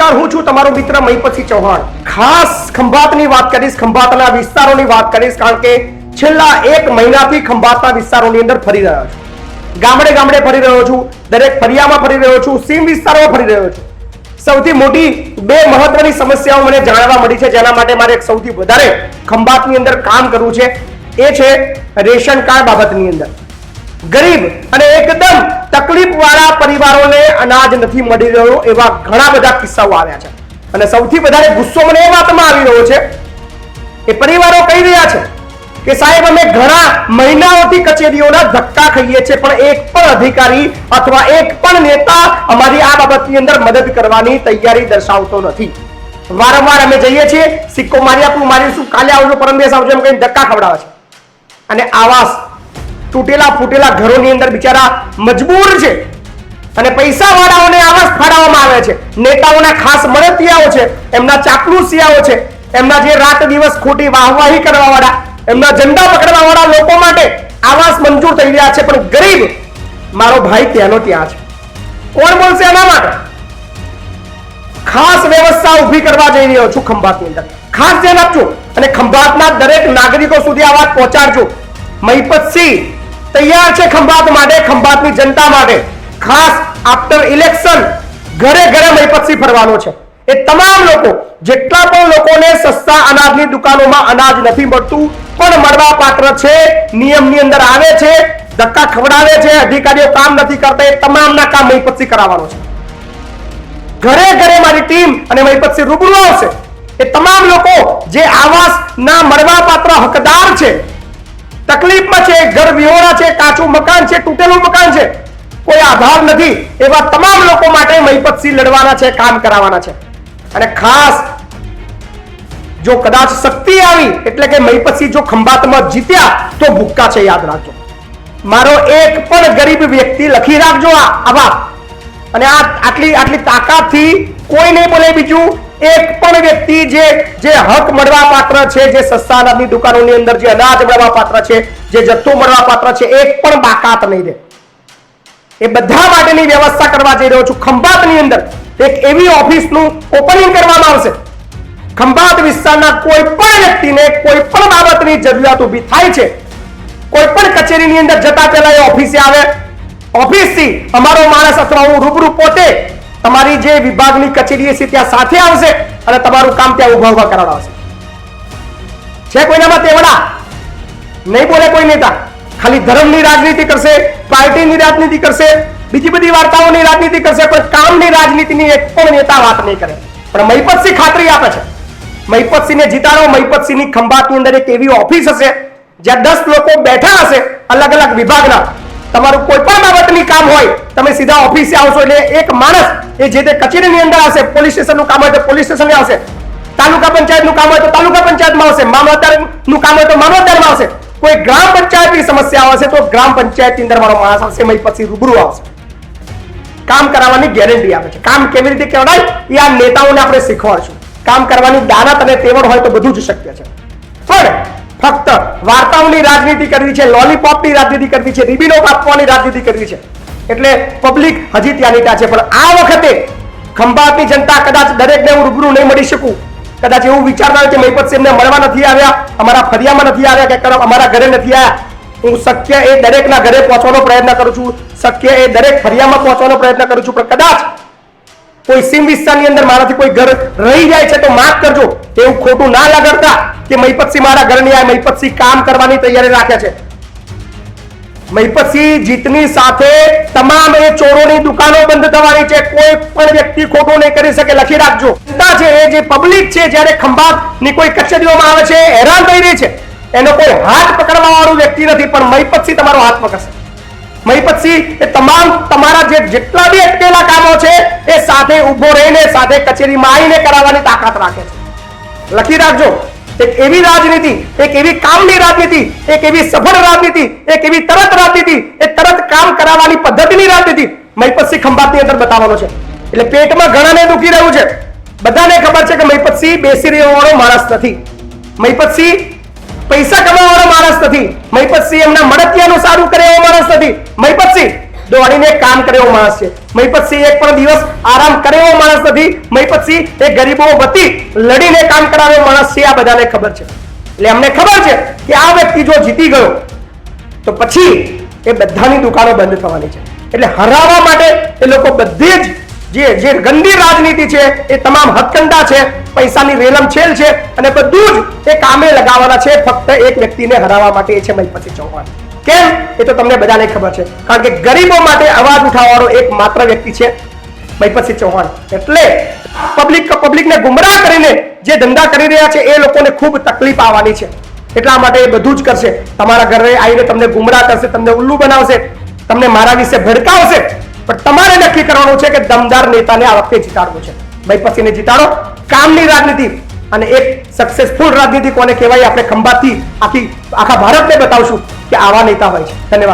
નમસ્કાર, હું છું તમારો મિત્ર મહિપતસિંહ ચૌહાણ। ખાસ ખંભાતની વાત કરીશ, ખંભાતના વિસ્તારોની વાત કરીશ, કારણ કે છેલ્લા 1 મહિનાથી ખંભાતના વિસ્તારોની અંદર ફરી રહ્યો છું। ગામડે ગામડે ફરી રહ્યો છું, દરેક ફરિયામાં ફરી રહ્યો છું, સીમ વિસ્તારોમાં ફરી રહ્યો છું। સૌથી મોટી 2 મહત્વની સમસ્યાઓ મને જાણવા મળી છે, જેના માટે મારે સૌથી વધારે ખંભાતની અંદર કામ કરવું છે। એ છે રેશન કાર્ડ બાબતની અંદર ગરીબ અને એકદમ તકલીફ વાળા પરિવારોને અનાજ નથી મળી રહ્યો એવા ઘણા બધા કિસ્સાઓ આવ્યા છે। અને સૌથી વધારે ગુસ્સો મને એ વાતમાં આવી રહ્યો છે, એ પરિવારો કહી રહ્યા છે કે સાહેબ અમે ઘણા મહિનાઓથી કચેરીઓના ધક્કા ખાઈએ છીએ, પણ એક પણ અધિકારી અથવા એક પણ નેતા અમારી આ બાબતની અંદર મદદ કરવાની તૈયારી દર્શાવતો નથી। વારંવાર અમે જઈએ છીએ, સિક્કો મારી આપું, મારીશું, કાલે આવજો, પરમ દિવસ આવજો એમ કહીને ધક્કા ખવડાવે છે। અને આવાસ તૂટેલા ફૂટેલા ઘરોની અંદર બિચારા મજબૂર છે અને પૈસા વાળાઓને આવાસ ફાળવવામાં આવે છે। નેતાઓના ખાસ મળતિયાઓ છે, એમના ચાપલુસિયાઓ છે, એમના જે રાત દિવસ ખોટી વાહવાહી કરવા વાળા, એમના ઝંડા પકડવા વાળા લોકો માટે આવાસ મંજૂર થઈ રહ્યા છે, પણ ગરીબ મારો ભાઈ ત્યાંનો ત્યાં છે। કોણ બોલશે એના માટે? ખાસ વ્યવસ્થા ઊભી કરવા જઈ રહ્યો છું ખંભાતની અંદર, ખાસ ધ્યાન આપજો અને ખંભાતના દરેક નાગરિકો સુધી આ વાત પહોંચાડજો। મહિપતસિંહ તૈયાર છે ખંભાત માટે, ખંભાતની જનતા માટે। ખાસ આફ્ટર ઇલેક્શન ઘરે ઘરે મહિપતસિંહ ફરવાનો છે। એ તમામ લોકો, જેટલા પણ લોકોને સસ્તા અનાજની દુકાનોમાં અનાજ નથી મળતું પણ મળવા પાત્ર છે, નિયમની અંદર આવે છે, ધક્કા ખવડાવે છે, અધિકારીઓ કામ નથી કરતા, એ તમામના કામ મહિપતસિંહ કરાવવાનો છે। ઘરે ઘરે મારી ટીમ અને મહિપતસિંહ રૂબરૂ આવશે। એ તમામ લોકો જે આવાસ ના મળવા પાત્ર હકદાર છે, તકલીફમાં છે, ઘર વિહોણા છે, કાચું મકાન છે, તૂટેલું મકાન છે, કોઈ આધાર નથી, એવા તમામ લોકો માટે મહિપતસિંહ લડવાના છે, કામ કરાવવાના છે। અને ખાસ જો કદાચ શક્તિ આવી એટલે કે મહિપતસિંહ જો ખંભાતમાં જીત્યા તો ભૂક્કા છે, યાદ રાખજો। મારો એક પણ ગરીબ વ્યક્તિ લખી રાખજો આ વાત, અને આ આટલી તાકાતથી કોઈ નહીં બોલે બીજું। એક પણ વ્યક્તિ જે હક મળવા પાત્ર છે, જે સસ્તા અનાજની દુકાનોની અંદર જે અનાજ મળવા પાત્ર છે, જે જથ્થો મળવા પાત્ર છે, એક પણ બાકાત નહીં રહે। એ બધા માટેની વ્યવસ્થા કરવા જઈ રહ્યો છું। ખંભાતની અંદર એક એવી ઓફિસનું ઓપનિંગ કરવામાં આવશે, ખંભાત વિસ્તારના કોઈ પણ વ્યક્તિને કોઈ પણ બાબતની જરૂરિયાત ઊભી થાય છે, કોઈ પણ કચેરીની અંદર જતા પહેલા એ ઓફિસે આવે, ઓફિસથી અમારો માણસ અથવા હું રૂબરૂ પોતે તમારી જે વિભાગની કચેરી છે ત્યાં સાથે આવશે અને તમારું કામ ત્યાં ઉભા કરાવડાવશે। છે કોઈનામાં તેવડા નહીં બોલે કોઈ નેતા, ખાલી ધર્મની રાજનીતિ કરશે, પાર્ટીની રાજનીતિ કરશે, બીજી બધી વાર્તાઓની રાજનીતિ કરશે, પણ કામની રાજનીતિની એક પણ નેતા વાત નહીં કરે। પણ મહિપતસિંહ ખાતરી આપે છે, મહિપતસિંહને જીતાડો। મહિપતસિંહની ખંભાતની અંદર એક એવી ઓફિસ હશે જ્યાં 10 લોકો બેઠા હશે અલગ અલગ વિભાગના। તમારું કોઈ પણ બાબતની કામ હોય, તમે સીધા ઓફિસે આવશો એટલે એક માણસ એ જે તે કચેરીની અંદર આવશે, પોલીસ સ્ટેશનનું કામ હોય તો પોલીસ સ્ટેશને આવશે, તાલુકા પંચાયતનું કામ હોય તો તાલુકા પંચાયતમાં આવશે, મામલતદારનું કામ હોય તો મામલતદારમાં આવશે, કોઈ ગ્રામ પંચાયતની સમસ્યા આવશે તો ગ્રામ પંચાયતની અંદર મારો માણસ આવશે, મહિપતસિંહ રૂબરૂ આવશે, કામ કરાવવાની ગેરંટી આપે છે। કામ કેવી રીતે કરાય એ આ નેતાઓને આપણે શીખવાડશું। કામ કરવાની દાનત અને તેવડ હોય તો બધું જ શક્ય છે, પણ ફક્ત વાર્તાઓની રાજનીતિ કરવી છે, લોલીપોપની રાજનીતિ કરવી છે, રિબીનો કાપવાની રાજનીતિ કરવી છે, એટલે પબ્લિક હજી ત્યાં નીટા છે। પણ આ વખતે ખંભાતની જનતા, કદાચ દરેકને હું રૂબરૂ નહીં મળી શકું, કદાચ એવું વિચારતા હોય કે મહિપતસિંહને મળવા નથી આવ્યા, અમારા ફરિયામાં નથી આવ્યા, કે અમારા ઘરે નથી આવ્યા, હું શક્ય એ દરેકના ઘરે પહોંચવાનો પ્રયત્ન કરું છું, શક્ય એ દરેક ફરિયામાં પહોંચવાનો પ્રયત્ન કરું છું, પણ કદાચ કોઈ સીમ વિસ્તારની અંદર મારાથી કોઈ ઘર રહી જાય છે તો માફ કરજો, એવું ખોટું ના લગાડતા કે મહિપતસિંહ મારા ઘર નહીં આવે। મહિપતસિંહ કામ કરવાની તૈયારી રાખે છે। મહિપતસિંહ જીતની સાથે તમામ એ ચોરોની દુકાનો બંધ થવાની છે, કોઈ પણ વ્યક્તિ ખોટું નહીં કરી શકે, લખી રાખજો। જનતા છે, એ જે પબ્લિક છે, જ્યારે ખંભાતની કોઈ કચેરીઓમાં આવે છે, હેરાન થઈ રહી છે, એનો કોઈ હાથ પકડવા વાળું વ્યક્તિ નથી, પણ મહિપતસિંહ તમારો હાથ પકડશે। મહિપતસિંહ એ તમામ તમારા જેટલા બી અટકેલા કામો છે એ સાથે ઊભો રહીને, સાથે કચેરીમાં આવીને કરાવવાની તાકાત રાખે છે। લખી રાખજો, એક એવી રાજનીતિ, એક એવી કામની રાજનીતિ, એક એવી સફળ રાજનીતિ, એક એવી તરત રાજનીતિ, એ તરત કામ કરાવવાની પદ્ધતિની રાજનીતિ મહિપતસિંહ ખંભાતની અંદર બતાવવાનો છે। એટલે પેટમાં ઘણાને દુખી રહ્યું છે, બધાને ખબર છે કે મહિપતસિંહ બેસી રહેવા વાળો માણસ નથી, મહિપતસિંહ પૈસા કમાવા વાળો માણસ નથી, મહિપતસિંહ એમના મળતિયાનું સારું કરે એવો માણસ નથી, મહિપતસિંહ દોડીને કામ કરે એવો માણસ છે. મહિપતસિંહ એક પણ દિવસ આરામ કરે એવો માણસ નથી. મહિપતસિંહ એ ગરીબો વતી લડીને કામ કરાવે એવો માણસ છે. આ બધાને ખબર છે. એટલે અમને ખબર છે કે આ વ્યક્તિ જો જીતી ગયો તો પછી એ બધાની દુકાનો બંધ થવાની છે. એટલે હરાવવા માટે એ લોકો બધી જ જે ગંદી રાજનીતિ છે એ તમામ હથકંડા છે, પૈસાની રેલમછેલ છે અને બધું જ એ કામે લગાવવાના છે ફક્ત એક વ્યક્તિને હરાવવા માટે. એ છે મહિપતસિંહ ચૌહાણ. કેમ એ તો તમને બધાને ખબર છે, કારણ કે ગરીબો માટે અવાજ ઉઠાવવાનો એક માત્ર વ્યક્તિ છે મહિપતસિંહ ચૌહાણ. એટલે પબ્લિકને ગુમરાહ કરીને જે ધંધા કરી રહ્યા છે એ લોકોને ખૂબ તકલીફ આવવાની છે. એટલા માટે એ બધું જ કરશે. તમારા ઘરે આવીને તમને ગુમરાહ કરશે, તમને ઉલ્લુ બનાવશે, તમને મારા વિશે ભડકાવશે. પણ તમારે નક્કી કરવાનું છે કે દમદાર નેતાને આ વખતે જીતાડવો છે. મહિપતસિંહને જીતાડો. કામની રાજનીતિ અને એક સક્સેસફુલ રાજનીતિ કોને કહેવાય આપણે ખંભાતથી આખા ભારતને બતાવશું કે આવા નેતા હોય છે. ધન્યવાદ.